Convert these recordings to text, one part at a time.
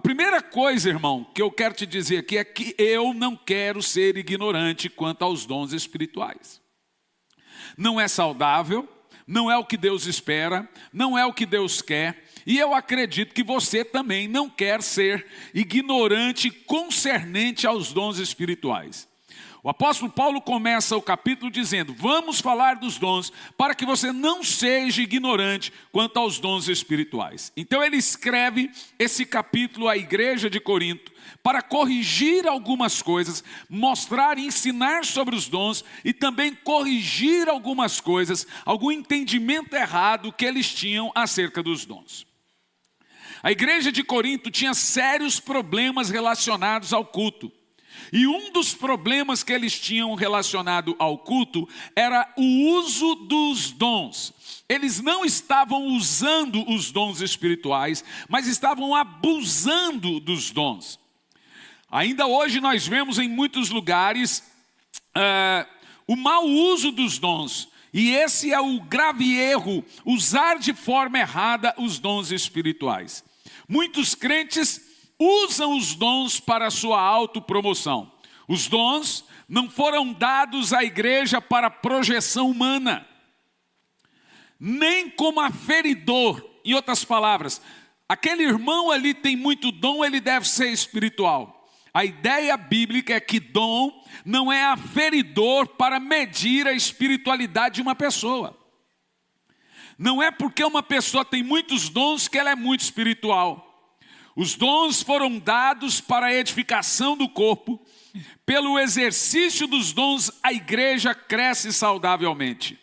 primeira coisa, irmão, que eu quero te dizer aqui é que eu não quero ser ignorante quanto aos dons espirituais. Não é saudável, não é o que Deus espera, não é o que Deus quer. E eu acredito que você também não quer ser ignorante concernente aos dons espirituais. O apóstolo Paulo começa o capítulo dizendo: vamos falar dos dons para que você não seja ignorante quanto aos dons espirituais. Então ele escreve esse capítulo à igreja de Corinto para corrigir algumas coisas, mostrar e ensinar sobre os dons e também corrigir algumas coisas, algum entendimento errado que eles tinham acerca dos dons. A igreja de Corinto tinha sérios problemas relacionados ao culto. E um dos problemas que eles tinham relacionado ao culto era o uso dos dons. Eles não estavam usando os dons espirituais, mas estavam abusando dos dons. Ainda hoje nós vemos em muitos lugares o mau uso dos dons. E esse é o grave erro, usar de forma errada os dons espirituais. Muitos crentes usam os dons para a sua autopromoção. Os dons não foram dados à igreja para projeção humana, nem como aferidor. Em outras palavras, aquele irmão ali tem muito dom, ele deve ser espiritual. A ideia bíblica é que dom não é aferidor para medir a espiritualidade de uma pessoa. Não é porque uma pessoa tem muitos dons que ela é muito espiritual. Os dons foram dados para a edificação do corpo. Pelo exercício dos dons, a igreja cresce saudavelmente.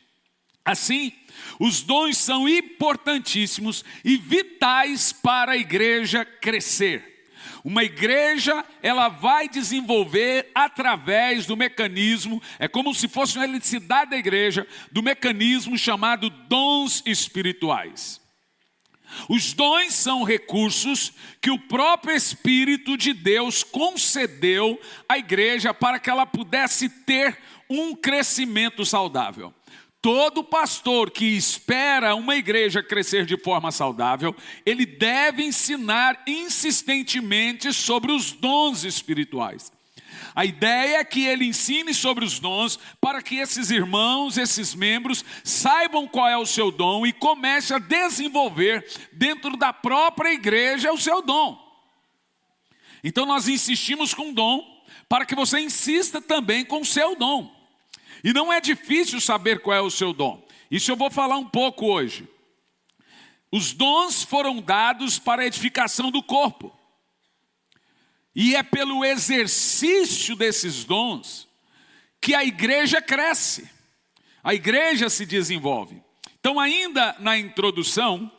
Assim, os dons são importantíssimos e vitais para a igreja crescer. Uma igreja, ela vai desenvolver através do mecanismo, é como se fosse uma eletricidade da igreja, do mecanismo chamado dons espirituais. Os dons são recursos que o próprio Espírito de Deus concedeu à igreja para que ela pudesse ter um crescimento saudável. Todo pastor que espera uma igreja crescer de forma saudável, ele deve ensinar insistentemente sobre os dons espirituais. A ideia é que ele ensine sobre os dons para que esses irmãos, esses membros, saibam qual é o seu dom e comece a desenvolver dentro da própria igreja o seu dom. Então nós insistimos com o dom para que você insista também com o seu dom. E não é difícil saber qual é o seu dom. Isso eu vou falar um pouco hoje. Os dons foram dados para a edificação do corpo. E é pelo exercício desses dons que a igreja cresce. A igreja se desenvolve. Então, ainda na introdução,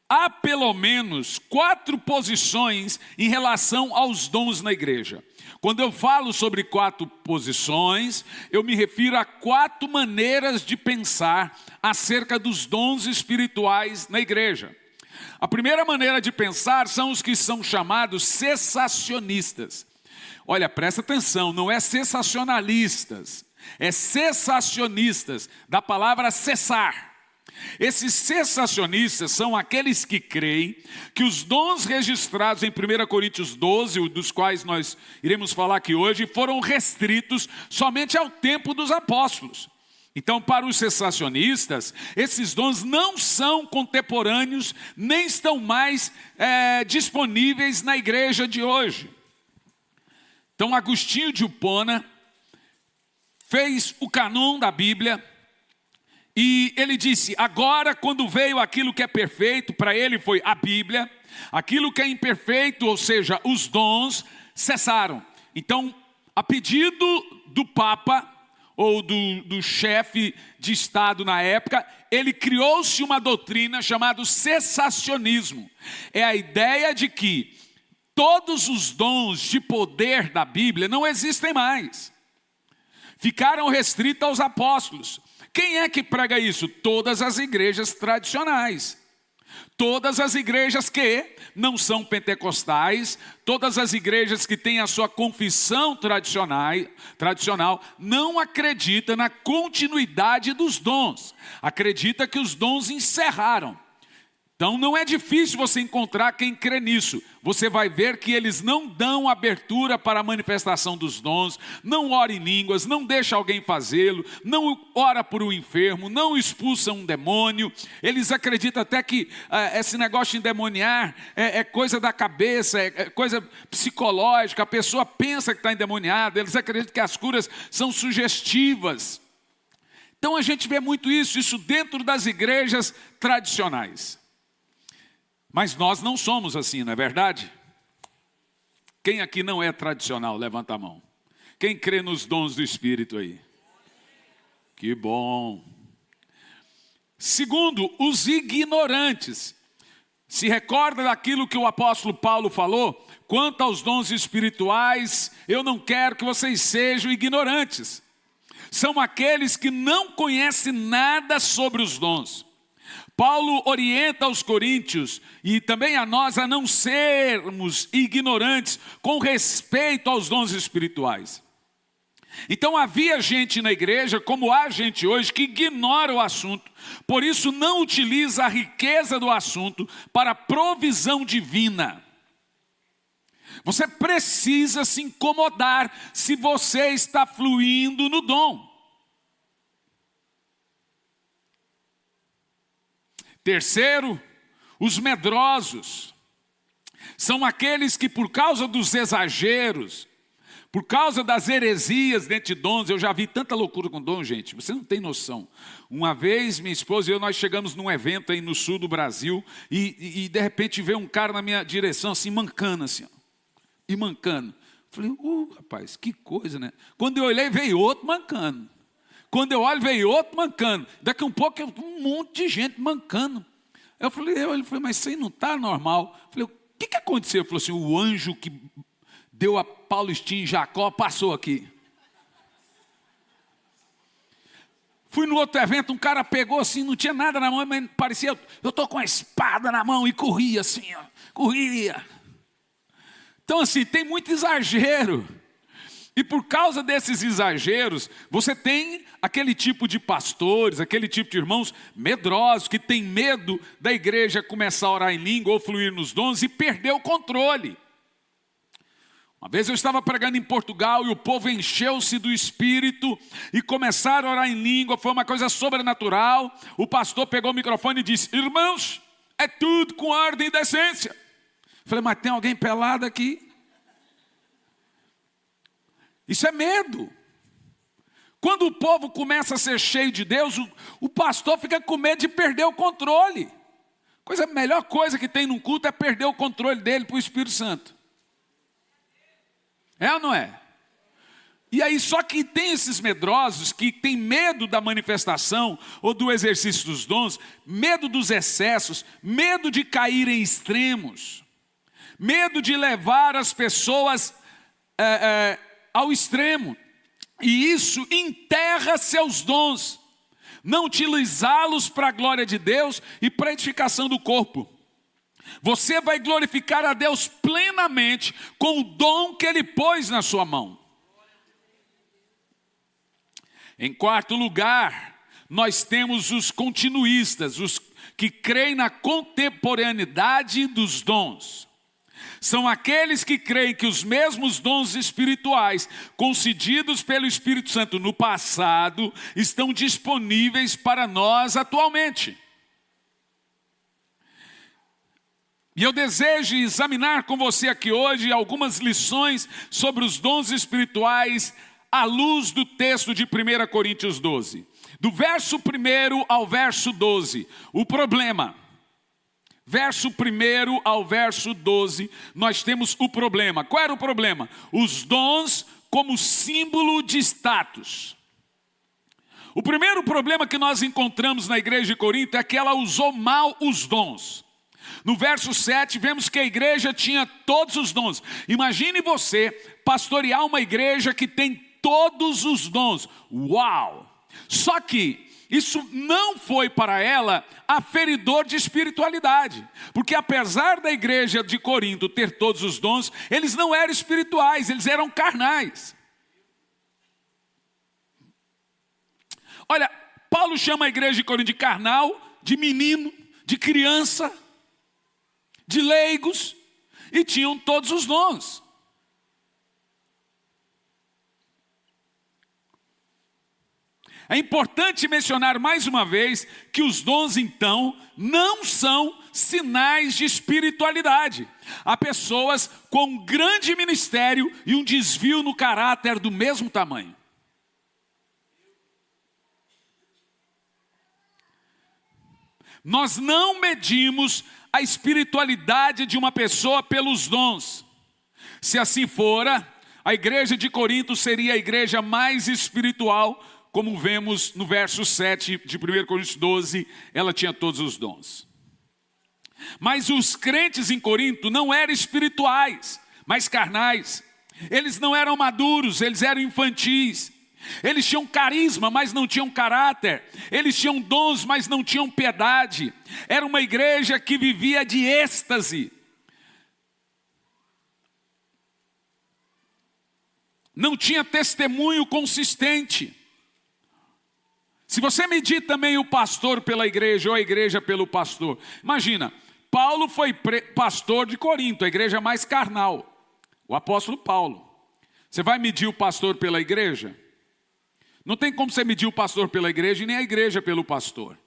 há pelo menos 4 posições em relação aos dons na igreja. Quando eu falo sobre 4 posições, eu me refiro a 4 maneiras de pensar acerca dos dons espirituais na igreja. A primeira maneira de pensar são os que são chamados cessacionistas. Olha, presta atenção, não é sensacionalistas, é cessacionistas, da palavra cessar. Esses cessacionistas são aqueles que creem que os dons registrados em 1 Coríntios 12, dos quais nós iremos falar aqui hoje, foram restritos somente ao tempo dos apóstolos. Então, para os cessacionistas, esses dons não são contemporâneos, nem estão mais disponíveis na igreja de hoje. Então, Agostinho de Hipona fez o cânon da Bíblia e ele disse: agora, quando veio aquilo que é perfeito, para ele foi a Bíblia, aquilo que é imperfeito, ou seja, os dons, cessaram. Então, a pedido do Papa, ou do chefe de Estado na época, ele criou-se uma doutrina chamada cessacionismo. É a ideia de que todos os dons de poder da Bíblia não existem mais. Ficaram restritos aos apóstolos. Quem é que prega isso? Todas as igrejas tradicionais. Todas as igrejas que não são pentecostais, todas as igrejas que têm a sua confissão tradicional, não acreditam na continuidade dos dons. Acredita que os dons encerraram. Então não é difícil você encontrar quem crê nisso. Você vai ver que eles não dão abertura para a manifestação dos dons, não ora em línguas, não deixa alguém fazê-lo, não ora por um enfermo, não expulsa um demônio. Eles acreditam até que esse negócio de endemoniar é coisa da cabeça, é coisa psicológica, a pessoa pensa que está endemoniada, eles acreditam que as curas são sugestivas. Então a gente vê muito isso dentro das igrejas tradicionais. Mas nós não somos assim, não é verdade? Quem aqui não é tradicional, levanta a mão. Quem crê nos dons do Espírito aí? Que bom. Segundo, os ignorantes. Se recorda daquilo que o apóstolo Paulo falou? Quanto aos dons espirituais, eu não quero que vocês sejam ignorantes. São aqueles que não conhecem nada sobre os dons. Paulo orienta aos coríntios e também a nós a não sermos ignorantes com respeito aos dons espirituais. Então havia gente na igreja, como há gente hoje, que ignora o assunto, por isso não utiliza a riqueza do assunto para provisão divina. Você precisa se incomodar se você está fluindo no dom. Terceiro, os medrosos. São aqueles que por causa dos exageros, por causa das heresias dentro de dons, eu já vi tanta loucura com dom, gente, você não tem noção. Uma vez, minha esposa e eu, nós chegamos num evento aí no sul do Brasil, e de repente veio um cara na minha direção, assim, mancando, assim, ó, e mancando. Falei, rapaz, que coisa, né? Quando eu olhei, veio outro mancando. Quando eu olho, veio outro mancando. Daqui a um pouco, um monte de gente mancando. Ele falou, mas isso aí não está normal. Eu falei, o que aconteceu? Ele falou assim, o anjo que deu a Paulistinha em Jacó passou aqui. Fui no outro evento, um cara pegou assim, não tinha nada na mão, mas parecia, eu estou com a espada na mão e corria assim, ó, corria. Então assim, tem muito exagero. E por causa desses exageros, você tem aquele tipo de pastores, aquele tipo de irmãos medrosos, que tem medo da igreja começar a orar em língua ou fluir nos dons e perder o controle. Uma vez eu estava pregando em Portugal e o povo encheu-se do Espírito e começaram a orar em língua, foi uma coisa sobrenatural. O pastor pegou o microfone e disse, irmãos, é tudo com ordem e decência. Falei, mas tem alguém pelado aqui? Isso é medo. Quando o povo começa a ser cheio de Deus, o pastor fica com medo de perder o controle. A melhor coisa que tem num culto é perder o controle dele para o Espírito Santo. É ou não é? E aí só que tem esses medrosos que têm medo da manifestação ou do exercício dos dons, medo dos excessos, medo de cair em extremos, medo de levar as pessoas ao extremo, e isso enterra seus dons, não utilizá-los para a glória de Deus e para a edificação do corpo. Você vai glorificar a Deus plenamente com o dom que Ele pôs na sua mão. Em quarto lugar, nós temos os continuistas, os que creem na contemporaneidade dos dons. São aqueles que creem que os mesmos dons espirituais concedidos pelo Espírito Santo no passado estão disponíveis para nós atualmente. E eu desejo examinar com você aqui hoje algumas lições sobre os dons espirituais à luz do texto de 1 Coríntios 12. Do verso 1 ao verso 12, o problema. Verso 1 ao verso 12, nós temos o problema. Qual era o problema? Os dons como símbolo de status. O primeiro problema que nós encontramos na igreja de Corinto é que ela usou mal os dons. No verso 7, vemos que a igreja tinha todos os dons. Imagine você pastorear uma igreja que tem todos os dons. Uau! Só que isso não foi para ela aferidor de espiritualidade. Porque apesar da igreja de Corinto ter todos os dons, eles não eram espirituais, eles eram carnais. Olha, Paulo chama a igreja de Corinto de carnal, de menino, de criança. de leigos, e tinham todos os dons. É importante mencionar mais uma vez que os dons, então, não são sinais de espiritualidade. Há pessoas com um grande ministério e um desvio no caráter do mesmo tamanho. Nós não medimos a espiritualidade de uma pessoa pelos dons. Se assim fora, a igreja de Corinto seria a igreja mais espiritual, como vemos no verso 7 de 1 Coríntios 12, ela tinha todos os dons. Mas os crentes em Corinto não eram espirituais, mas carnais. Eles não eram maduros, eles eram infantis. Eles tinham carisma, mas não tinham caráter. Eles tinham dons, mas não tinham piedade. Era uma igreja que vivia de êxtase. Não tinha testemunho consistente. Se você medir também o pastor pela igreja ou a igreja pelo pastor, imagina, Paulo foi pastor de Corinto, a igreja mais carnal, o apóstolo Paulo. Você vai medir o pastor pela igreja? Não tem como você medir o pastor pela igreja e nem a igreja pelo pastor.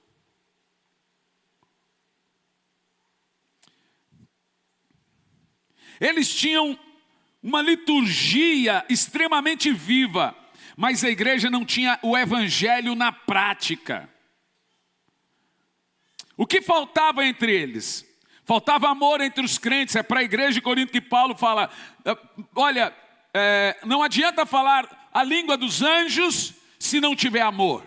Eles tinham uma liturgia extremamente viva, mas a igreja não tinha o evangelho na prática. O que faltava entre eles? Faltava amor entre os crentes. É para a igreja de Corinto que Paulo fala, olha, não adianta falar a língua dos anjos se não tiver amor.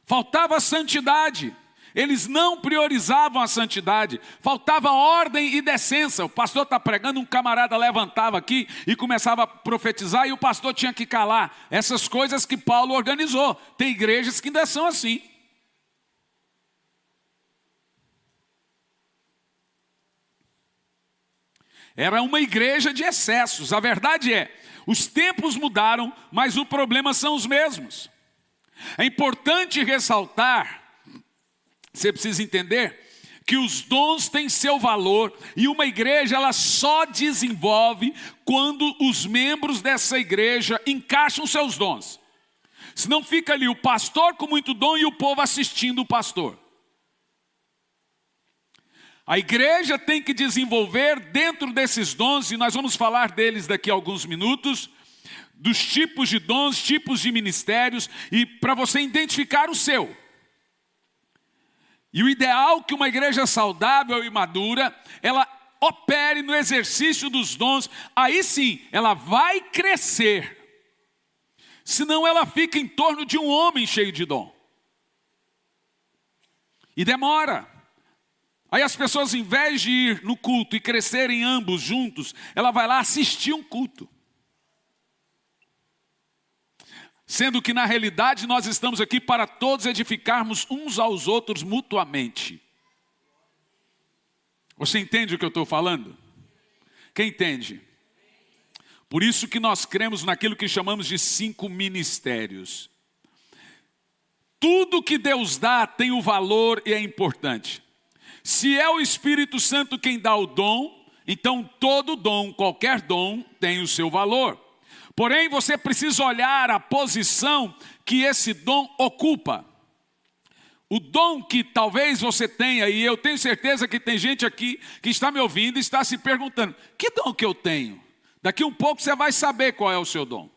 Faltava santidade. Eles não priorizavam a santidade. Faltava ordem e decência. O pastor está pregando, um camarada levantava aqui e começava a profetizar e o pastor tinha que calar. Essas coisas que Paulo organizou. Tem igrejas que ainda são assim. Era uma igreja de excessos. A verdade é, os tempos mudaram, mas o problema são os mesmos. É importante ressaltar, você precisa entender, que os dons têm seu valor e uma igreja ela só desenvolve quando os membros dessa igreja encaixam seus dons. Senão fica ali o pastor com muito dom e o povo assistindo o pastor. A igreja tem que desenvolver dentro desses dons, e nós vamos falar deles daqui a alguns minutos, dos tipos de dons, tipos de ministérios, e para você identificar o seu. E o ideal é que uma igreja saudável e madura, ela opere no exercício dos dons, aí sim, ela vai crescer. Senão ela fica em torno de um homem cheio de dom. E demora. Aí as pessoas, em vez de ir no culto e crescerem ambos juntos, ela vai lá assistir um culto. Sendo que na realidade nós estamos aqui para todos edificarmos uns aos outros mutuamente. Você entende o que eu estou falando? Quem entende? Por isso que nós cremos naquilo que chamamos de 5 ministérios. Tudo que Deus dá tem o valor e é importante. Se é o Espírito Santo quem dá o dom, então todo dom, qualquer dom, tem o seu valor. Porém, você precisa olhar a posição que esse dom ocupa. O dom que talvez você tenha, e eu tenho certeza que tem gente aqui que está me ouvindo e está se perguntando, que dom que eu tenho? Daqui um pouco você vai saber qual é o seu dom.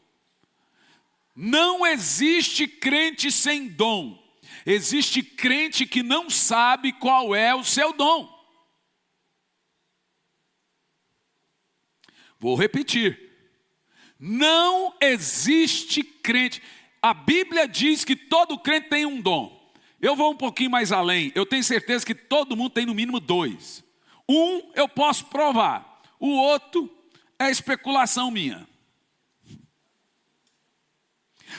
Não existe crente sem dom. Existe crente que não sabe qual é o seu dom. Vou repetir. Não existe crente. A Bíblia diz que todo crente tem um dom. Eu vou um pouquinho mais além. Eu tenho certeza que todo mundo tem no mínimo 2. Um eu posso provar. O outro é especulação minha.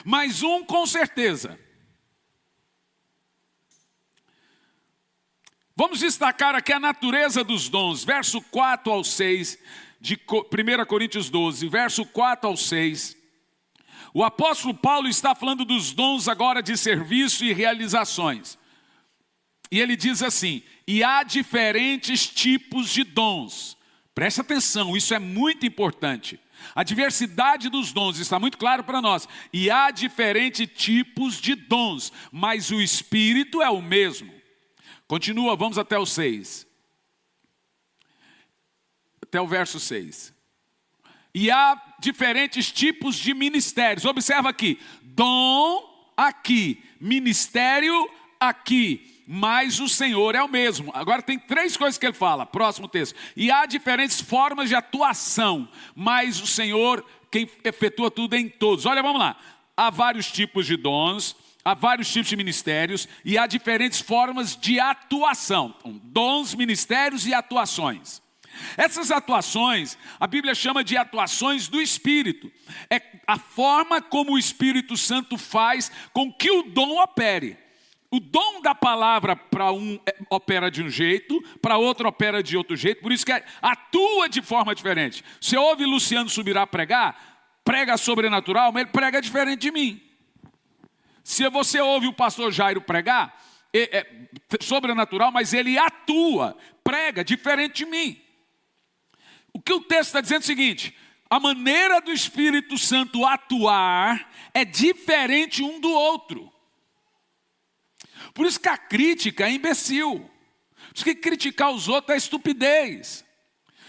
Mas um com certeza. Vamos destacar aqui a natureza dos dons, verso 4 ao 6, de 1 Coríntios 12, verso 4 ao 6. O apóstolo Paulo está falando dos dons agora de serviço e realizações. E ele diz assim: e há diferentes tipos de dons. Preste atenção, isso é muito importante. A diversidade dos dons está muito claro para nós. E há diferentes tipos de dons, mas o Espírito é o mesmo. Continua, vamos até o 6. Até o verso 6. E há diferentes tipos de ministérios. Observa aqui, dom aqui, ministério aqui. Mas o Senhor é o mesmo. Agora tem 3 coisas que ele fala. Próximo texto. E há diferentes formas de atuação, mas o Senhor quem efetua tudo em todos. Olha, vamos lá. Há vários tipos de dons, há vários tipos de ministérios, e há diferentes formas de atuação. Então, dons, ministérios e atuações. Essas atuações, a Bíblia chama de atuações do Espírito. É a forma como o Espírito Santo faz com que o dom opere. O dom da palavra para um opera de um jeito, para outro opera de outro jeito, por isso que atua de forma diferente. Você ouve Luciano Subirá pregar, prega sobrenatural, mas ele prega diferente de mim. Se você ouve o pastor Jairo pregar, é sobrenatural, mas ele atua, prega diferente de mim. O que o texto está dizendo é o seguinte: a maneira do Espírito Santo atuar é diferente um do outro. Por isso que a crítica é imbecil. Por isso que criticar os outros é estupidez.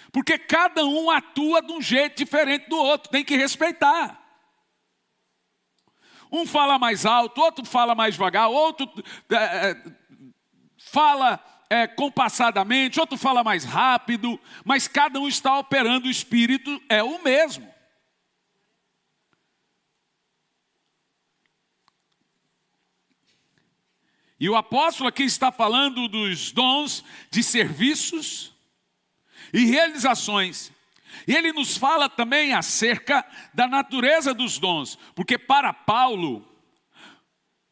Porque cada um atua de um jeito diferente do outro, tem que respeitar. Um fala mais alto, outro fala mais devagar, outro fala compassadamente, outro fala mais rápido, mas cada um está operando, o Espírito é o mesmo. E o apóstolo aqui está falando dos dons de serviços e realizações. E ele nos fala também acerca da natureza dos dons, porque para Paulo,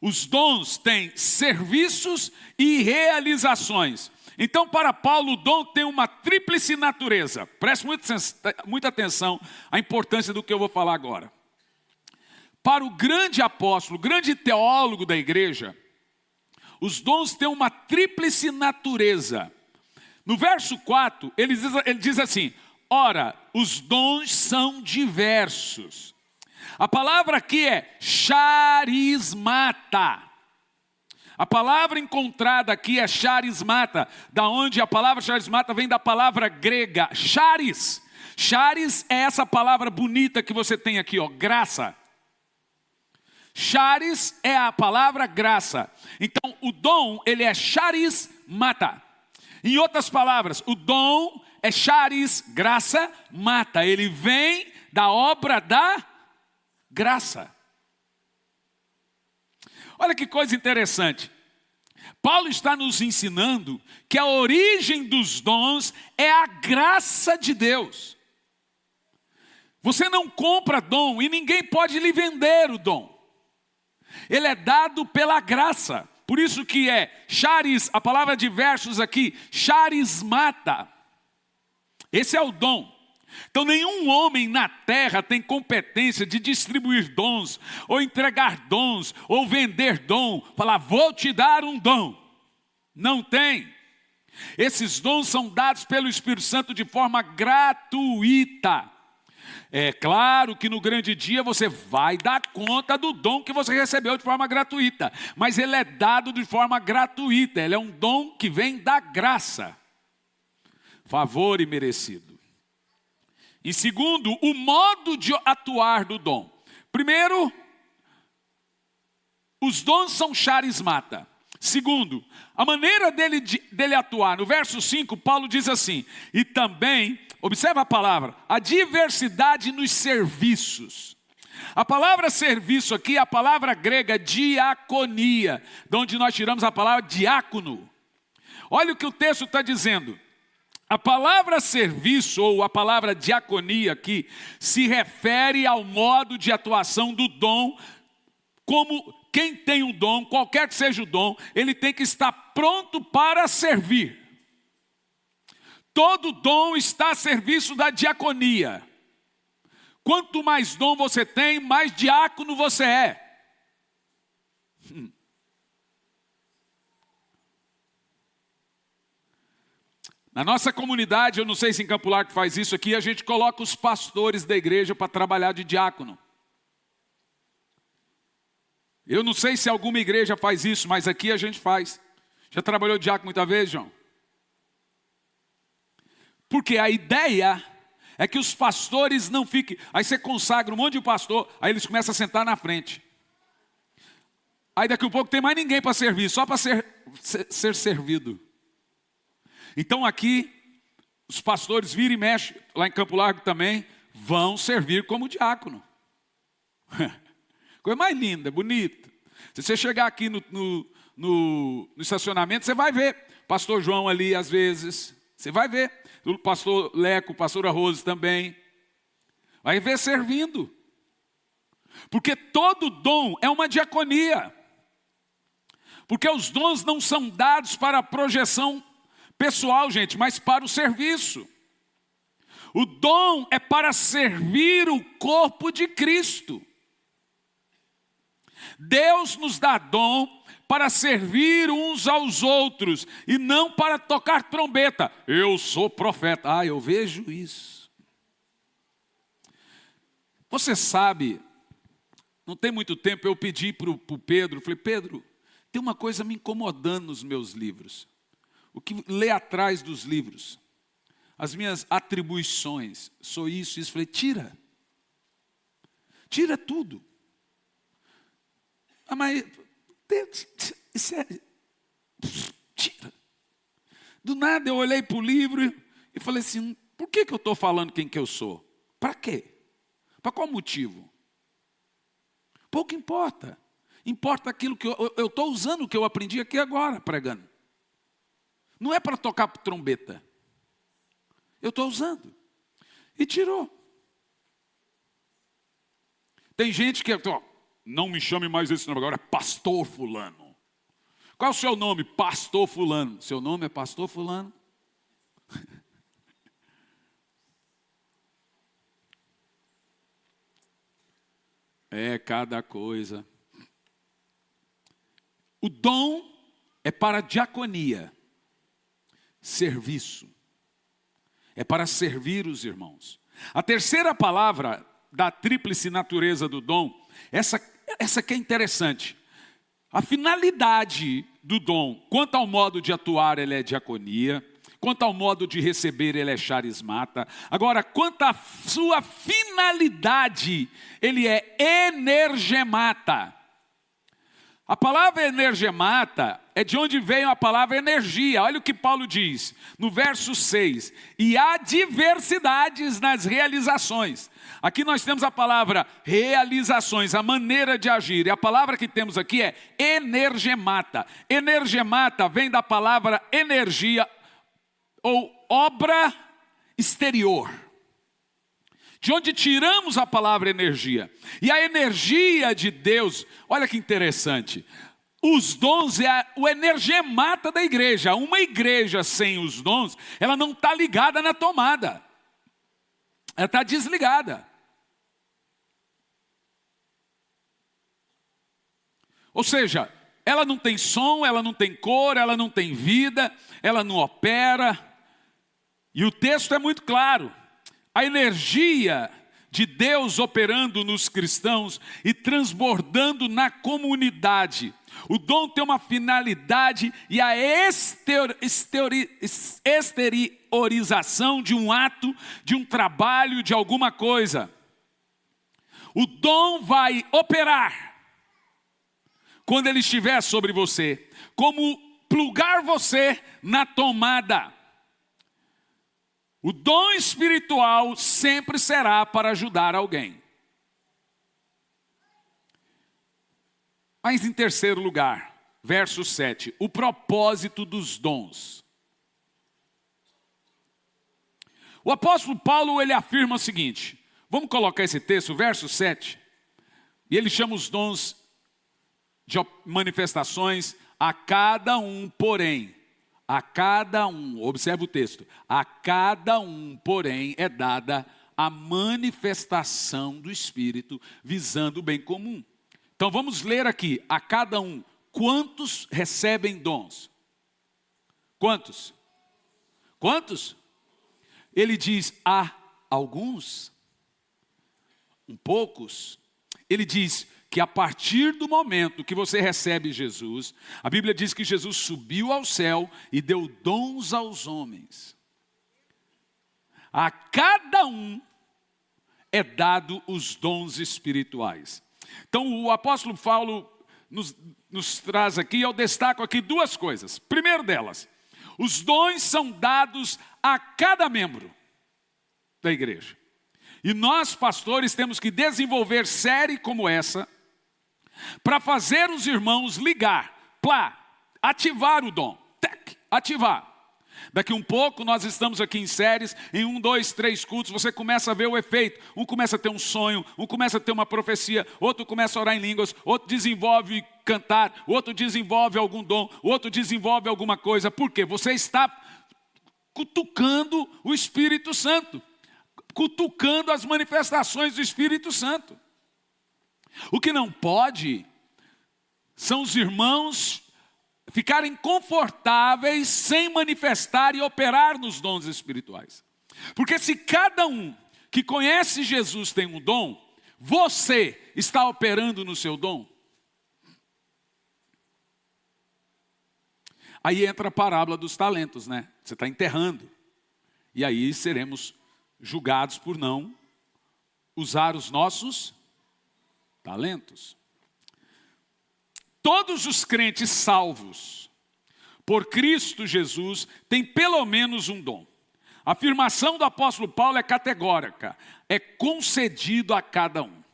os dons têm serviços e realizações. Então, para Paulo, o dom tem uma tríplice natureza. Preste muita atenção à importância do que eu vou falar agora. Para o grande apóstolo, o grande teólogo da igreja, os dons têm uma tríplice natureza. No verso 4, ele diz assim: ora, os dons são diversos. A palavra aqui é charismata. A palavra encontrada aqui é charismata, da onde a palavra charismata vem da palavra grega, charis. Charis é essa palavra bonita que você tem aqui, ó, graça. Charis é a palavra graça. Então, o dom, ele é charismata. Em outras palavras, o dom é charis, graça, mata. Ele vem da obra da graça. Olha que coisa interessante. Paulo está nos ensinando que a origem dos dons é a graça de Deus. Você não compra dom e ninguém pode lhe vender o dom. Ele é dado pela graça. Por isso que é charis, a palavra diversos aqui, charismata. Esse é o dom. Então nenhum homem na terra tem competência de distribuir dons, ou entregar dons, ou vender dom, falar, vou te dar um dom. Não tem. Esses dons são dados pelo Espírito Santo de forma gratuita. É claro que no grande dia você vai dar conta do dom que você recebeu de forma gratuita, mas ele é dado de forma gratuita, ele é um dom que vem da graça, favor e merecido. E segundo, o modo de atuar do dom. Primeiro, os dons são charismata. Segundo, a maneira dele atuar. No verso 5, Paulo diz assim, e também, observa a palavra, a diversidade nos serviços. A palavra serviço aqui é a palavra grega diaconia, de onde nós tiramos a palavra diácono. Olha o que o texto está dizendo. A palavra serviço, ou a palavra diaconia aqui, se refere ao modo de atuação do dom, como quem tem um dom, qualquer que seja o dom, ele tem que estar pronto para servir. Todo dom está a serviço da diaconia. Quanto mais dom você tem, mais diácono você é. Na nossa comunidade, eu não sei se em Campo Largo faz isso aqui, a gente coloca os pastores da igreja para trabalhar de diácono. Eu não sei se alguma igreja faz isso, mas aqui a gente faz. Já trabalhou de diácono muita vez, João? Porque a ideia é que os pastores não fiquem... Aí você consagra um monte de pastor, aí eles começam a sentar na frente. Aí daqui a pouco tem mais ninguém para servir, só para ser servido. Então aqui, os pastores viram e mexem, lá em Campo Largo também, vão servir como diácono. Coisa mais linda, bonita. Se você chegar aqui no estacionamento, você vai ver pastor João ali às vezes. Você vai ver o pastor Leco, pastora Rose também. Vai ver servindo. Porque todo dom é uma diaconia. Porque os dons não são dados para a projeção pessoal, gente, mas para o serviço. O dom é para servir o corpo de Cristo. Deus nos dá dom para servir uns aos outros e não para tocar trombeta. Eu sou profeta. Eu vejo isso. Você sabe, não tem muito tempo eu pedi para o Pedro, falei, Pedro, tem uma coisa me incomodando nos meus livros. O que lê atrás dos livros? As minhas atribuições, sou isso, isso. Falei, tira tudo. Mas, isso é... Tira. Do nada eu olhei para o livro e falei assim, por que eu estou falando quem que eu sou? Para quê? Para qual motivo? Pouco importa. Importa aquilo que eu estou usando, o que eu aprendi aqui agora, pregando. Não é para tocar trombeta. Eu estou usando. E tirou. Tem gente que... não me chame mais esse nome, agora é pastor fulano. Qual é o seu nome? Pastor fulano. Seu nome é pastor fulano? É cada coisa. O dom é para diaconia, serviço. É para servir os irmãos. A terceira palavra da tríplice natureza do dom, essa que é interessante. A finalidade do dom, quanto ao modo de atuar, ele é diaconia. Quanto ao modo de receber, ele é charismata. Agora, quanto à sua finalidade, ele é energemata. A palavra energemata é de onde veio a palavra energia. Olha o que Paulo diz no verso 6. E há diversidades nas realizações. Aqui nós temos a palavra realizações, a maneira de agir. E a palavra que temos aqui é energemata. Energemata vem da palavra energia ou obra exterior. De onde tiramos a palavra energia. E a energia de Deus, olha que interessante. Os dons é o energemata da igreja. Uma igreja sem os dons, ela não está ligada na tomada. Ela está desligada. Ou seja, ela não tem som, ela não tem cor, ela não tem vida, ela não opera. E o texto é muito claro. A energia de Deus operando nos cristãos e transbordando na comunidade. O dom tem uma finalidade e a exteriorização de um ato, de um trabalho, de alguma coisa. O dom vai operar quando ele estiver sobre você, como plugar você na tomada. O dom espiritual sempre será para ajudar alguém. Mas em terceiro lugar, verso 7, o propósito dos dons. O apóstolo Paulo, ele afirma o seguinte, vamos colocar esse texto, verso 7, e ele chama os dons de manifestações a cada um, porém. A cada um, observe o texto, a cada um, porém, é dada a manifestação do Espírito, visando o bem comum. Então vamos ler aqui, a cada um, quantos recebem dons? Quantos? Quantos? Ele diz, há alguns, poucos. Ele diz que a partir do momento que você recebe Jesus, a Bíblia diz que Jesus subiu ao céu e deu dons aos homens. A cada um é dado os dons espirituais. Então o apóstolo Paulo nos traz aqui, eu destaco aqui duas coisas. Primeiro delas, os dons são dados a cada membro da igreja. E nós, pastores, temos que desenvolver série como essa, para fazer os irmãos ligar, ativar o dom, ativar. Daqui um pouco nós estamos aqui em séries, em 1, 2, 3 cultos, você começa a ver o efeito. Um começa a ter um sonho, um começa a ter uma profecia, outro começa a orar em línguas, outro desenvolve cantar, outro desenvolve algum dom, outro desenvolve alguma coisa. Por quê? Você está cutucando o Espírito Santo, cutucando as manifestações do Espírito Santo. O que não pode são os irmãos ficarem confortáveis sem manifestar e operar nos dons espirituais. Porque se cada um que conhece Jesus tem um dom, você está operando no seu dom. Aí entra a parábola dos talentos, né? Você está enterrando. E aí seremos julgados por não usar os nossos talentos. Todos os crentes salvos por Cristo Jesus têm pelo menos um dom. A afirmação do apóstolo Paulo é categórica, é concedido a cada um.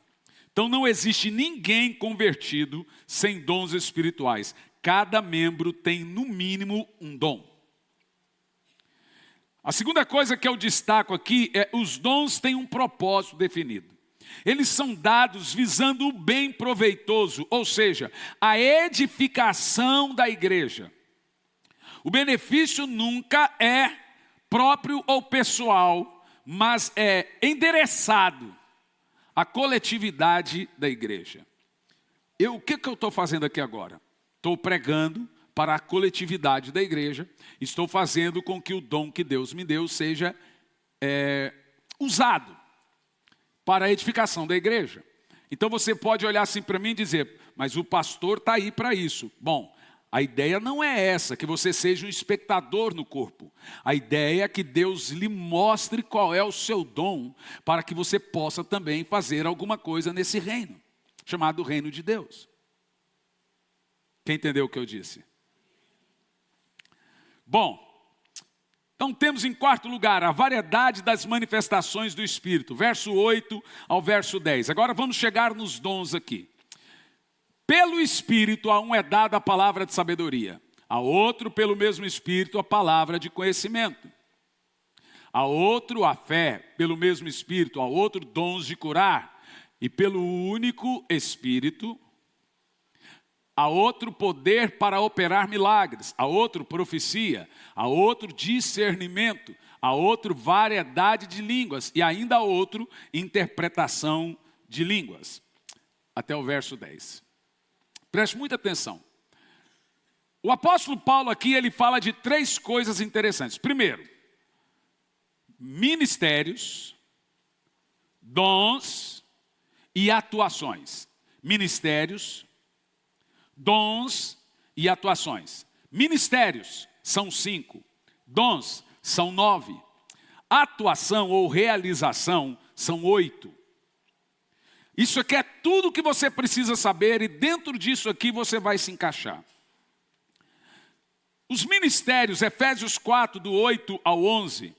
Então não existe ninguém convertido sem dons espirituais. Cada membro tem no mínimo um dom. A segunda coisa que eu destaco aqui é os dons têm um propósito definido. Eles são dados visando o bem proveitoso, ou seja, a edificação da igreja. O benefício nunca é próprio ou pessoal, mas é endereçado à coletividade da igreja. O que eu estou fazendo aqui agora? Estou pregando para a coletividade da igreja, estou fazendo com que o dom que Deus me deu seja usado para a edificação da igreja. Então você pode olhar assim para mim e dizer, mas o pastor está aí para isso. Bom, a ideia não é essa, que você seja um espectador no corpo. A ideia é que Deus lhe mostre qual é o seu dom, para que você possa também fazer alguma coisa nesse reino, chamado reino de Deus. Quem entendeu o que eu disse? Bom, então temos em quarto lugar a variedade das manifestações do Espírito, verso 8 ao verso 10. Agora vamos chegar nos dons aqui. Pelo Espírito a um é dada a palavra de sabedoria, a outro pelo mesmo Espírito a palavra de conhecimento, a outro a fé pelo mesmo Espírito, a outro dons de curar, e pelo único Espírito a outro poder para operar milagres, a outro profecia, a outro discernimento, a outro variedade de línguas e ainda a outro interpretação de línguas. Até o verso 10. Preste muita atenção. O apóstolo Paulo aqui, ele fala de três coisas interessantes. Primeiro, ministérios, dons e atuações. Ministérios, dons e atuações. Ministérios são 5, dons são 9, atuação ou realização são 8. Isso aqui é tudo o que você precisa saber e dentro disso aqui você vai se encaixar. Os ministérios, Efésios 4, do 8 ao 11,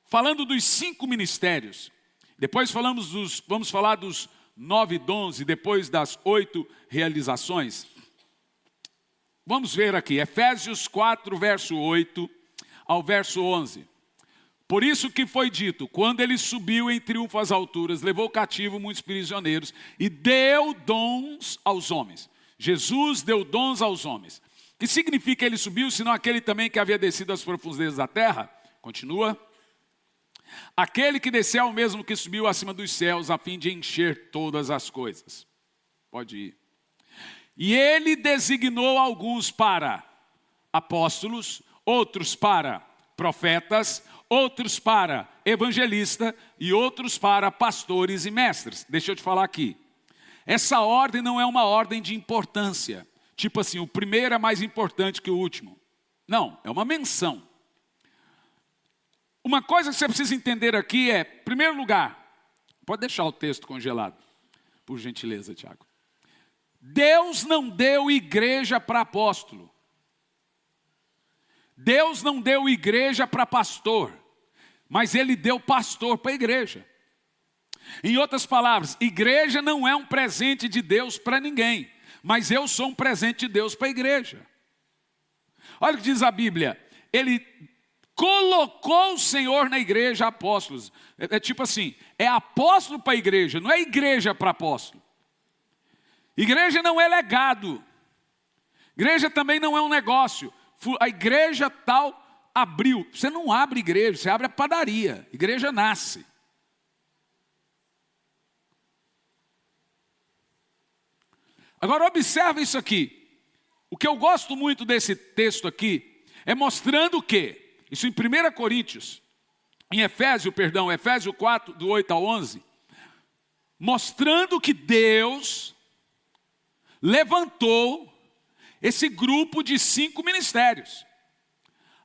falando dos 5 ministérios, depois vamos falar dos 9 dons e depois das 8 realizações. Vamos ver aqui, Efésios 4, verso 8 ao verso 11. Por isso que foi dito, quando ele subiu em triunfo às alturas, levou cativo muitos prisioneiros e deu dons aos homens. Jesus deu dons aos homens. Que significa ele subiu, senão aquele também que havia descido às profundezas da terra? Continua. Aquele que desceu é o mesmo que subiu acima dos céus, a fim de encher todas as coisas. Pode ir. E ele designou alguns para apóstolos, outros para profetas, outros para evangelista e outros para pastores e mestres. Deixa eu te falar aqui. Essa ordem não é uma ordem de importância. Tipo assim, o primeiro é mais importante que o último. Não, é uma menção. Uma coisa que você precisa entender aqui é, em primeiro lugar, pode deixar o texto congelado, por gentileza, Tiago. Deus não deu igreja para apóstolo. Deus não deu igreja para pastor. Mas Ele deu pastor para a igreja. Em outras palavras, igreja não é um presente de Deus para ninguém. Mas eu sou um presente de Deus para a igreja. Olha o que diz a Bíblia. Ele colocou o Senhor na igreja apóstolos. É tipo assim, é apóstolo para a igreja, não é igreja para apóstolo. Igreja não é legado. Igreja também não é um negócio. A igreja tal abriu. Você não abre igreja, você abre a padaria. Igreja nasce. Agora observe isso aqui. O que eu gosto muito desse texto aqui é mostrando o quê? Isso em 1 Coríntios, Efésios 4, do 8 ao 11. Mostrando que Deus levantou esse grupo de 5 ministérios.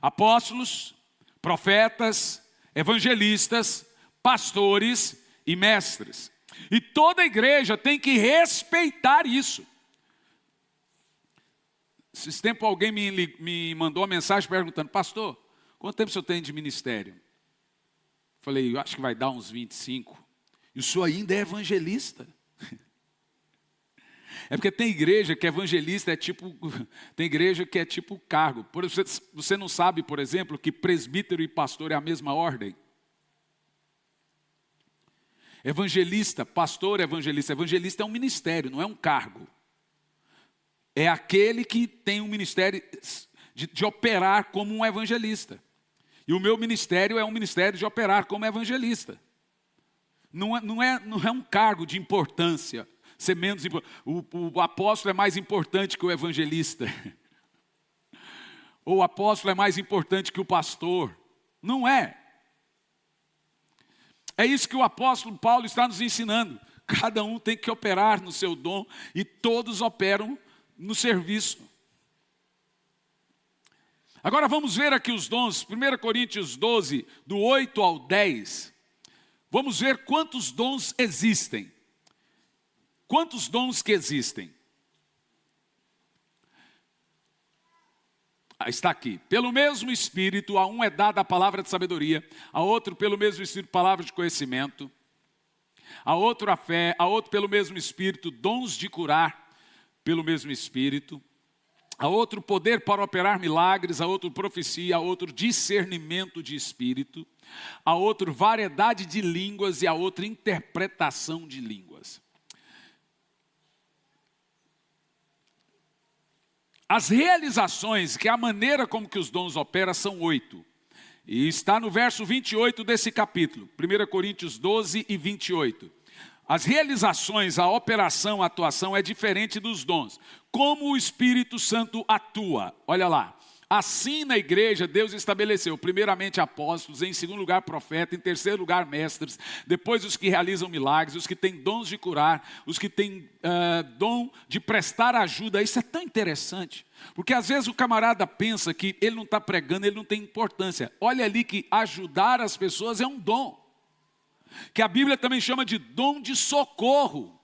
Apóstolos, profetas, evangelistas, pastores e mestres. E toda a igreja tem que respeitar isso. Esse tempo alguém me mandou uma mensagem perguntando: pastor, quanto tempo o senhor tem de ministério? Falei, eu acho que vai dar uns 25. E o senhor ainda é evangelista? É porque tem igreja que evangelista é tipo, tem igreja que é tipo cargo. Por exemplo, você não sabe, por exemplo, que presbítero e pastor é a mesma ordem? Evangelista, pastor, evangelista. Evangelista é um ministério, não é um cargo. É aquele que tem um ministério de operar como um evangelista. E o meu ministério é um ministério de operar como evangelista. Não é um cargo de importância. Ser menos o apóstolo é mais importante que o evangelista. Ou o apóstolo é mais importante que o pastor. Não é. É isso que o apóstolo Paulo está nos ensinando. Cada um tem que operar no seu dom e todos operam no serviço. Agora vamos ver aqui os dons. 1 Coríntios 12, do 8 ao 10. Vamos ver quantos dons existem. Quantos dons que existem? Está aqui. Pelo mesmo Espírito, a um é dada a palavra de sabedoria, a outro pelo mesmo Espírito, palavra de conhecimento, a outro a fé, a outro pelo mesmo Espírito, dons de curar, pelo mesmo Espírito, a outro poder para operar milagres, a outro profecia, a outro discernimento de espírito, a outro variedade de línguas e a outra interpretação de línguas. As realizações, que é a maneira como que os dons operam, são 8. E está no verso 28 desse capítulo, 1 Coríntios 12 e 28. As realizações, a operação, a atuação é diferente dos dons. Como o Espírito Santo atua? Olha lá. Assim na igreja Deus estabeleceu primeiramente apóstolos, em segundo lugar profetas, em terceiro lugar mestres, depois os que realizam milagres, os que têm dons de curar, os que têm dom de prestar ajuda. Isso é tão interessante, porque às vezes o camarada pensa que ele não está pregando, ele não tem importância. Olha ali que ajudar as pessoas é um dom, que a Bíblia também chama de dom de socorro.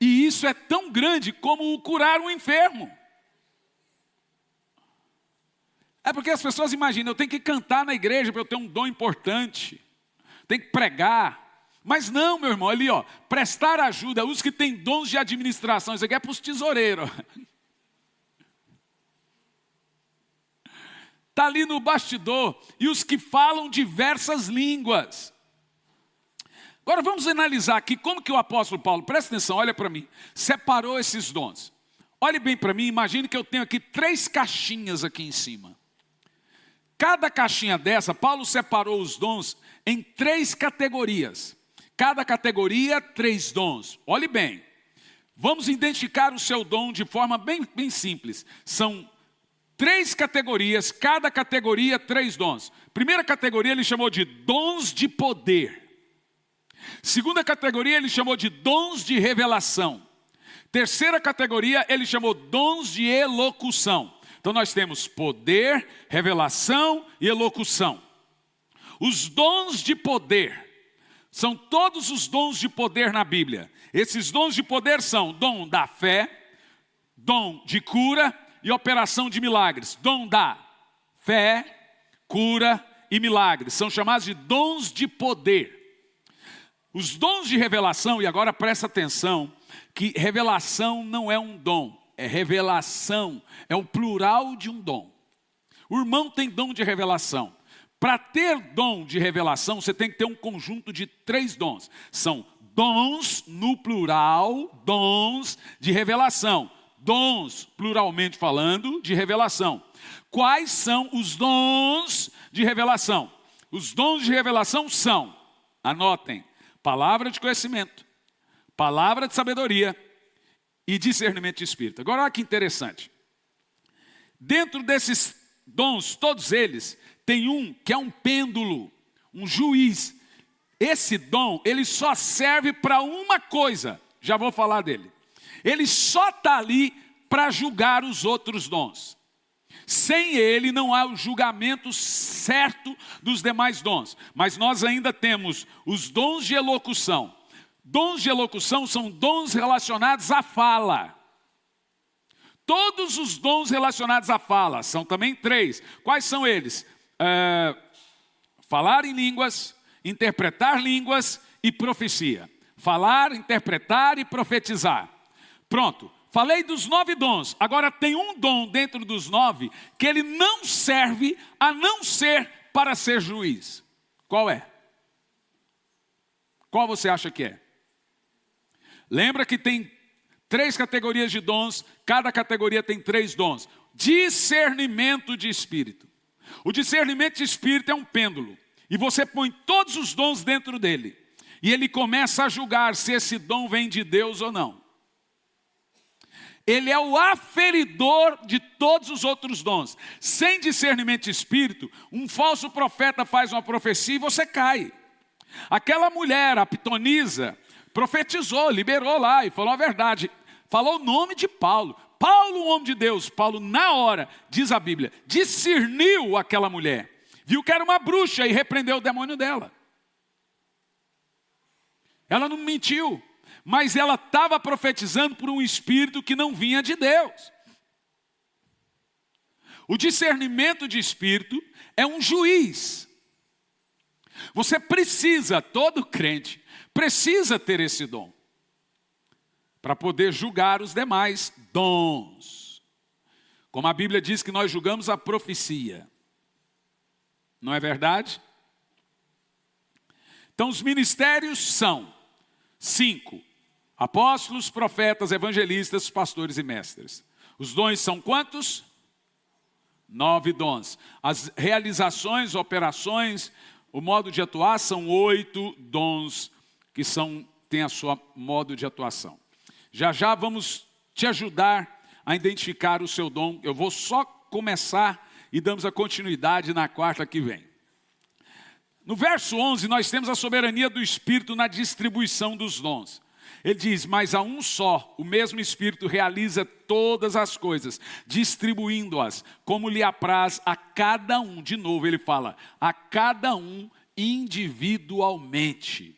E isso é tão grande como o curar um enfermo. É porque as pessoas imaginam, eu tenho que cantar na igreja para eu ter um dom importante, tenho que pregar. Mas não, meu irmão, ali ó, prestar ajuda, os que têm dons de administração, isso aqui é para os tesoureiros. Está ali no bastidor, e os que falam diversas línguas. Agora vamos analisar aqui como que o apóstolo Paulo, presta atenção, olha para mim, separou esses dons. Olhe bem para mim, imagine que eu tenho aqui 3 caixinhas aqui em cima. Cada caixinha dessa, Paulo separou os dons em 3 categorias. Cada categoria, 3 dons. Olhe bem, vamos identificar o seu dom de forma bem simples. São 3 categorias, cada categoria 3 dons. Primeira categoria ele chamou de dons de poder. Segunda categoria ele chamou de dons de revelação. Terceira categoria ele chamou dons de elocução. Então nós temos poder, revelação e elocução. Os dons de poder são todos os dons de poder na Bíblia. Esses dons de poder são dom da fé, dom de cura e operação de milagres. Dom da fé, cura e milagres. São chamados de dons de poder. Os dons de revelação, e agora presta atenção, que revelação não é um dom, é revelação, é o plural de um dom. O irmão tem dom de revelação. Para ter dom de revelação, você tem que ter um conjunto de 3 dons. São dons no plural, dons de revelação. Dons, pluralmente falando, de revelação. Quais são os dons de revelação? Os dons de revelação são, anotem, palavra de conhecimento, palavra de sabedoria e discernimento de espírito. Agora olha que interessante. Dentro desses dons, todos eles, tem um que é um pêndulo, um juiz. Esse dom, ele só serve para uma coisa, já vou falar dele. Ele só está ali para julgar os outros dons. Sem ele não há o julgamento certo dos demais dons. Mas nós ainda temos os dons de elocução. Dons de elocução são dons relacionados à fala. Todos os dons relacionados à fala são também 3. Quais são eles? Falar em línguas, interpretar línguas e profecia. Falar, interpretar e profetizar. Pronto, falei dos 9 dons. Agora tem um dom dentro dos 9 que ele não serve a não ser para ser juiz. Qual é? Qual você acha que é? Lembra que tem 3 categorias de dons, cada categoria tem 3 dons. Discernimento de espírito. O discernimento de espírito é um pêndulo. E você põe todos os dons dentro dele. E ele começa a julgar se esse dom vem de Deus ou não. Ele é o aferidor de todos os outros dons. Sem discernimento de espírito, um falso profeta faz uma profecia e você cai. Aquela mulher, a pitonisa, profetizou, liberou lá e falou a verdade. Falou o nome de Paulo. Paulo, um homem de Deus. Paulo, na hora, diz a Bíblia, discerniu aquela mulher. Viu que era uma bruxa e repreendeu o demônio dela. Ela não mentiu. Mas ela estava profetizando por um espírito que não vinha de Deus. O discernimento de espírito é um juiz. Você precisa, todo crente, precisa ter esse dom. Para poder julgar os demais dons. Como a Bíblia diz que nós julgamos a profecia. Não é verdade? Então os ministérios são 5. Apóstolos, profetas, evangelistas, pastores e mestres. Os dons são quantos? 9 dons. As realizações, operações, o modo de atuar são 8 dons que têm a sua modo de atuação. Já já vamos te ajudar a identificar o seu dom. Eu vou só começar e damos a continuidade na quarta que vem. No verso 11 nós temos a soberania do Espírito na distribuição dos dons. Ele diz, mas a um só, o mesmo Espírito realiza todas as coisas, distribuindo-as, como lhe apraz a cada um. De novo ele fala, a cada um individualmente.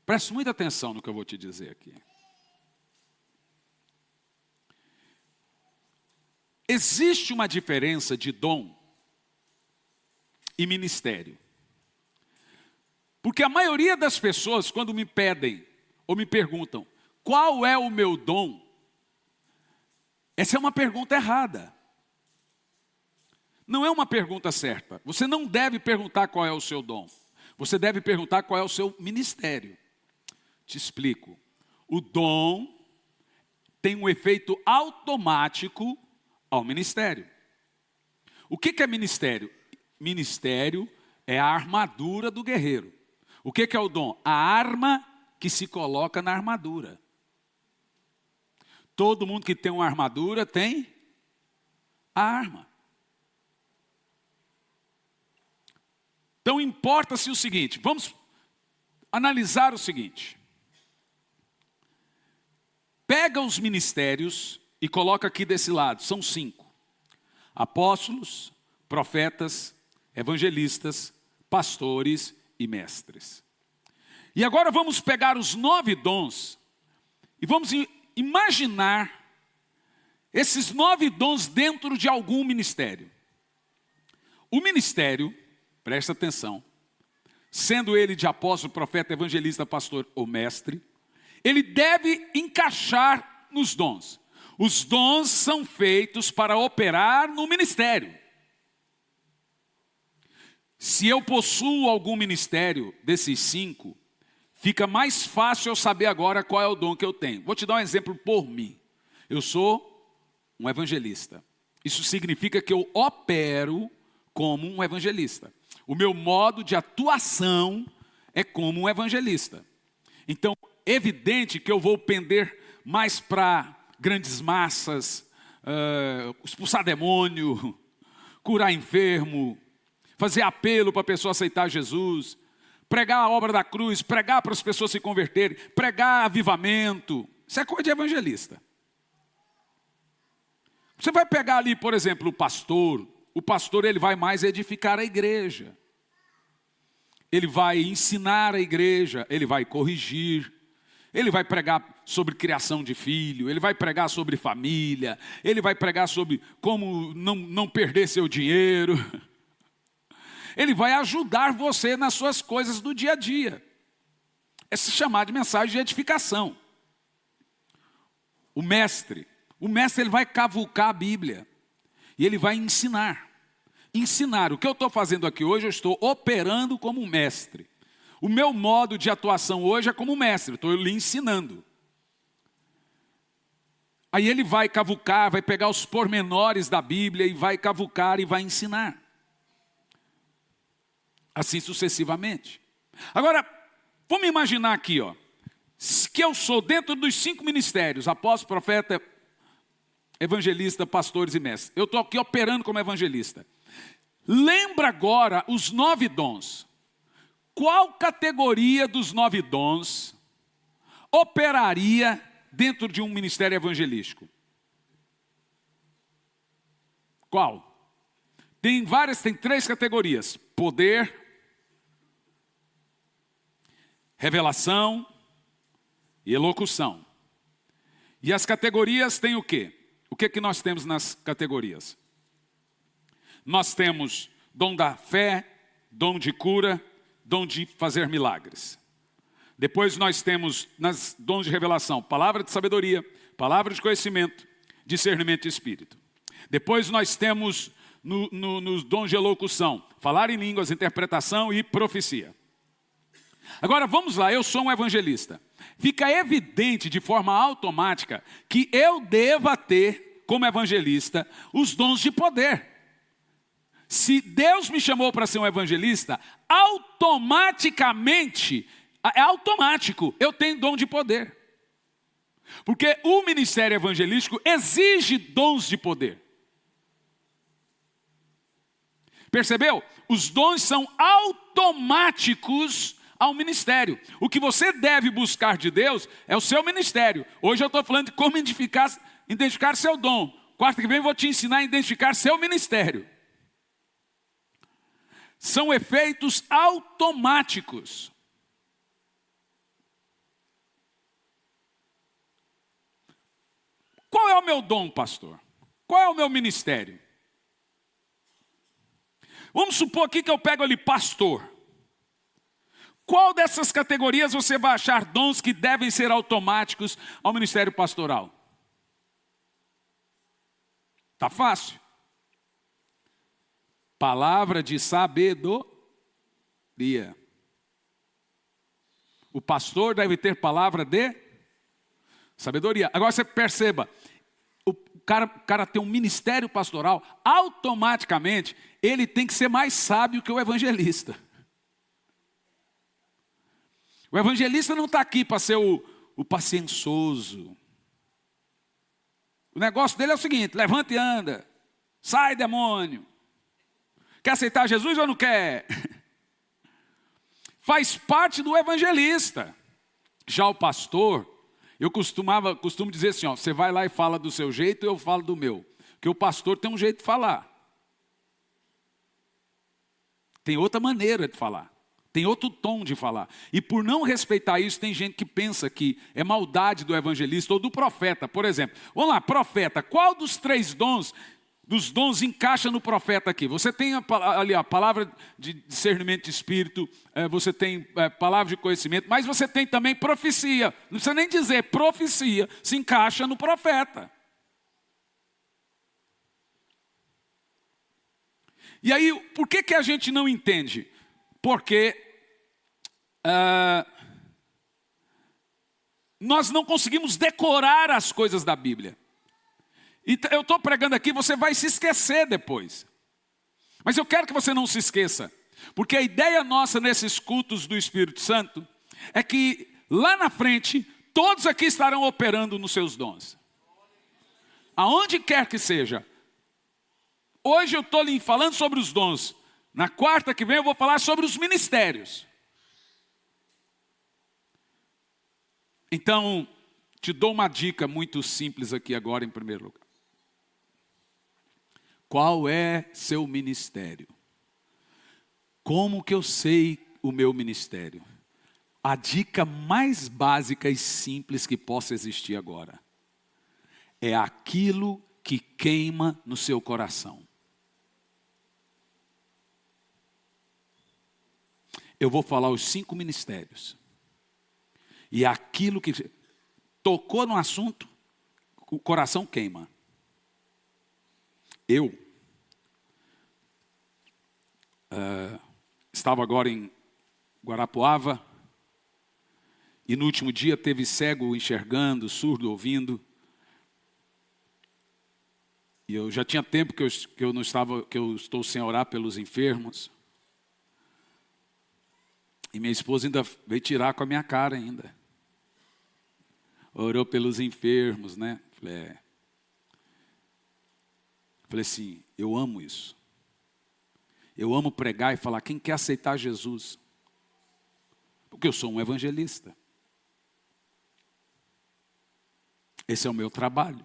Preste muita atenção no que eu vou te dizer aqui. Existe uma diferença de dom e ministério. Porque a maioria das pessoas, quando me pedem ou me perguntam, qual é o meu dom? Essa é uma pergunta errada. Não é uma pergunta certa. Você não deve perguntar qual é o seu dom. Você deve perguntar qual é o seu ministério. Te explico. O dom tem um efeito automático ao ministério. O que é ministério? Ministério é a armadura do guerreiro. O que é o dom? A arma que se coloca na armadura. Todo mundo que tem uma armadura tem a arma. Então importa-se o seguinte, vamos analisar o seguinte. Pega os ministérios e coloca aqui desse lado, são 5. Apóstolos, profetas, evangelistas, pastores e mestres. E agora vamos pegar os 9 dons e vamos imaginar esses 9 dons dentro de algum ministério. O ministério, presta atenção, sendo ele de apóstolo, profeta, evangelista, pastor ou mestre, ele deve encaixar nos dons. Os dons são feitos para operar no ministério. Se eu possuo algum ministério desses 5, fica mais fácil eu saber agora qual é o dom que eu tenho. Vou te dar um exemplo por mim. Eu sou um evangelista. Isso significa que eu opero como um evangelista. O meu modo de atuação é como um evangelista. Então, evidente que eu vou pender mais para grandes massas, expulsar demônio, curar enfermo, fazer apelo para a pessoa aceitar Jesus, pregar a obra da cruz, pregar para as pessoas se converterem, pregar avivamento. Isso é coisa de evangelista. Você vai pegar ali, por exemplo, o pastor ele vai mais edificar a igreja. Ele vai ensinar a igreja, ele vai corrigir, ele vai pregar sobre criação de filho, ele vai pregar sobre família, ele vai pregar sobre como não perder seu dinheiro. Ele vai ajudar você nas suas coisas do dia a dia. É se chamar de mensagem de edificação. O mestre ele vai cavucar a Bíblia e ele vai ensinar. Ensinar, o que eu estou fazendo aqui hoje, eu estou operando como um mestre. O meu modo de atuação hoje é como mestre, estou lhe ensinando. Aí ele vai cavucar, vai pegar os pormenores da Bíblia e vai cavucar e vai ensinar. Assim sucessivamente. Agora, vamos imaginar aqui, que eu sou dentro dos 5 ministérios, apóstolo, profeta, evangelista, pastores e mestres. Eu estou aqui operando como evangelista. Lembra agora os 9 dons. Qual categoria dos 9 dons operaria dentro de um ministério evangelístico? Qual? Tem 3 categorias. Poder, revelação e elocução. E as categorias têm o quê? O que nós temos nas categorias? Nós temos dom da fé, dom de cura, dom de fazer milagres. Depois nós temos nas dons de revelação, palavra de sabedoria, palavra de conhecimento, discernimento de espírito. Depois nós temos nos dons de elocução, falar em línguas, interpretação e profecia. Agora vamos lá, eu sou um evangelista. Fica evidente de forma automática que eu deva ter, como evangelista, os dons de poder. Se Deus me chamou para ser um evangelista, automaticamente, é automático, eu tenho dom de poder. Porque o ministério evangelístico exige dons de poder. Percebeu? Os dons são automáticos ao ministério. O que você deve buscar de Deus é o seu ministério. Hoje eu estou falando de como identificar seu dom. Quarta que vem eu vou te ensinar a identificar seu ministério. São efeitos automáticos. Qual é o meu dom, pastor? Qual é o meu ministério? Vamos supor aqui que eu pego ali pastor. Qual dessas categorias você vai achar dons que devem ser automáticos ao ministério pastoral? Tá fácil. Palavra de sabedoria. O pastor deve ter palavra de sabedoria. Agora você perceba, o cara tem um ministério pastoral, automaticamente ele tem que ser mais sábio que o evangelista. O evangelista não está aqui para ser o paciençoso. O negócio dele é o seguinte: levanta e anda. Sai, demônio. Quer aceitar Jesus ou não quer? Faz parte do evangelista. Já o pastor, eu costumo dizer assim, ó, você vai lá e fala do seu jeito, eu falo do meu. Porque o pastor tem um jeito de falar. Tem outra maneira de falar. Tem outro tom de falar. E por não respeitar isso, tem gente que pensa que é maldade do evangelista ou do profeta. Por exemplo, vamos lá, profeta, qual dos 3 dons, encaixa no profeta aqui? Você tem ali a palavra de discernimento de espírito, você tem palavra de conhecimento, mas você tem também profecia. Não precisa nem dizer, profecia se encaixa no profeta. E aí, por que a gente não entende? Porque nós não conseguimos decorar as coisas da Bíblia. E eu estou pregando aqui, você vai se esquecer depois. Mas eu quero que você não se esqueça. Porque a ideia nossa nesses cultos do Espírito Santo é que lá na frente, todos aqui estarão operando nos seus dons. Aonde quer que seja. Hoje eu estou lhe falando sobre os dons. Na quarta que vem eu vou falar sobre os ministérios. Então, te dou uma dica muito simples aqui agora em primeiro lugar. Qual é seu ministério? Como que eu sei o meu ministério? A dica mais básica e simples que possa existir agora. É aquilo que queima no seu coração. Eu vou falar os 5 ministérios. E aquilo que tocou no assunto, o coração queima. Eu estava agora em Guarapuava, e no último dia teve cego enxergando, surdo ouvindo. E eu já tinha tempo que eu estou sem orar pelos enfermos. E minha esposa ainda veio tirar com a minha cara ainda. Orou pelos enfermos, né? Falei assim, eu amo isso. Eu amo pregar e falar, quem quer aceitar Jesus? Porque eu sou um evangelista. Esse é o meu trabalho.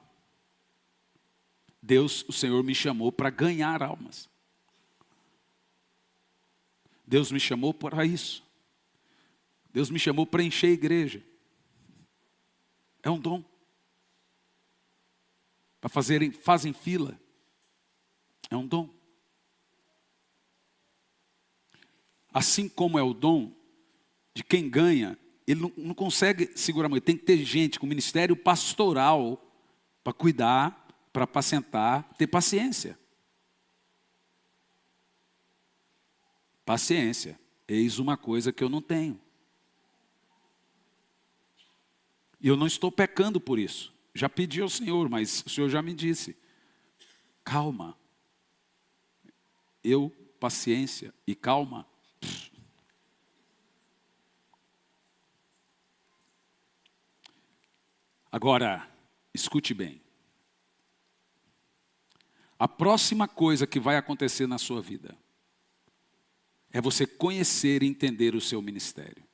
Deus, o Senhor me chamou para ganhar almas. Deus me chamou para isso. Deus me chamou para encher a igreja. É um dom. Para fazem fila. É um dom. Assim como é o dom de quem ganha, ele não consegue segurar muito. Tem que ter gente com ministério pastoral para cuidar, para apacentar, ter paciência. Paciência. Eis uma coisa que eu não tenho. E eu não estou pecando por isso. Já pedi ao Senhor, mas o Senhor já me disse. Calma. Paciência e calma. Agora, escute bem. A próxima coisa que vai acontecer na sua vida é você conhecer e entender o seu ministério.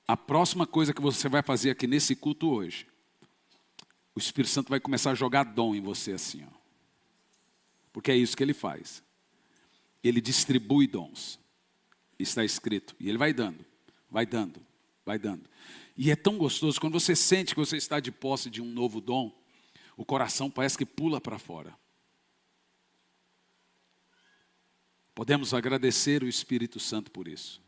A próxima coisa que você vai fazer aqui nesse culto hoje, o Espírito Santo vai começar a jogar dom em você assim, ó. Porque é isso que ele faz. Ele distribui dons. Está escrito. E ele vai dando, vai dando, vai dando. E é tão gostoso, quando você sente que você está de posse de um novo dom, o coração parece que pula para fora. Podemos agradecer o Espírito Santo por isso.